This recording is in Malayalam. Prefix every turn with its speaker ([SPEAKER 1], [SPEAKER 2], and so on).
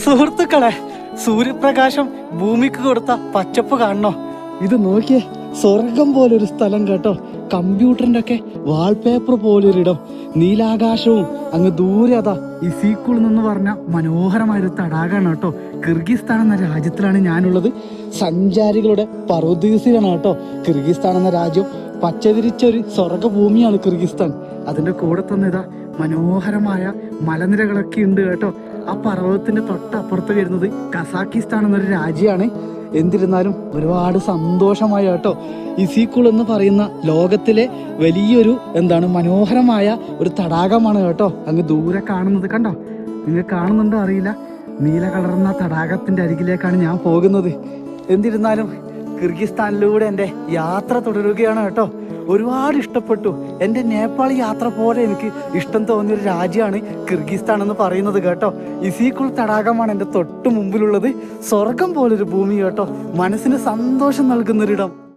[SPEAKER 1] സുഹൃത്തുക്കളെ, സൂര്യപ്രകാശം ഭൂമിക്ക് കൊടുത്ത പച്ചപ്പ് കാണണോ? ഇത് നോക്കിയേ, സ്വർഗം പോലൊരു സ്ഥലം കേട്ടോ. കമ്പ്യൂട്ടറിന്റെ ഒക്കെ വാൾപേപ്പർ പോലൊരിടം. നീലാകാശവും അങ്ങ് ദൂരെ അതാ ഇസീക്കുൾ എന്ന് പറഞ്ഞ മനോഹരമായൊരു തടാകമാണ് കേട്ടോ. കിർഗിസ്ഥാൻ എന്ന രാജ്യത്തിലാണ് ഞാനുള്ളത്. സഞ്ചാരികളുടെ പറുദീസയാണ് കേട്ടോ കിർഗിസ്ഥാൻ എന്ന രാജ്യം. പച്ചവിരിച്ച ഒരു സ്വർഗഭൂമിയാണ് കിർഗിസ്ഥാൻ. അതിന്റെ കൂടെ തന്നെ ഇതാ മനോഹരമായ മലനിരകളൊക്കെ ഉണ്ട് കേട്ടോ. ആ പർവ്വതത്തിന്റെ തൊട്ടപ്പുറത്ത് വരുന്നത് കസാക്കിസ്ഥാൻ എന്നൊരു രാജ്യമാണ്. എന്നിരുന്നാലും ഒരുപാട് സന്തോഷമായ കേട്ടോ. ഇസീക്കുൾ എന്ന് പറയുന്ന ലോകത്തിലെ വലിയൊരു മനോഹരമായ ഒരു തടാകമാണ് കേട്ടോ. അങ്ങ് ദൂരെ കാണുന്നത് കണ്ടോ? നിങ്ങൾ കാണുന്നുണ്ടോ അറിയില്ല. നീല കളർന്ന തടാകത്തിന്റെ അരികിലേക്കാണ് ഞാൻ പോകുന്നത്. എന്നിരുന്നാലും കിർഗിസ്ഥാനിലൂടെ എൻ്റെ യാത്ര തുടരുകയാണ് കേട്ടോ. ഒരുപാട് ഇഷ്ടപ്പെട്ടു. എൻ്റെ നേപ്പാൾ യാത്ര പോലെ എനിക്ക് ഇഷ്ടം തോന്നിയൊരു രാജ്യമാണ് കിർഗിസ്ഥാൻ എന്ന് പറയുന്നത് കേട്ടോ. ഇസീക്കുൾ തടാകമാണ് എൻ്റെ തൊട്ട് മുമ്പിലുള്ളത്. സ്വർഗം പോലൊരു ഭൂമി കേട്ടോ. മനസ്സിന് സന്തോഷം നൽകുന്നൊരിടം.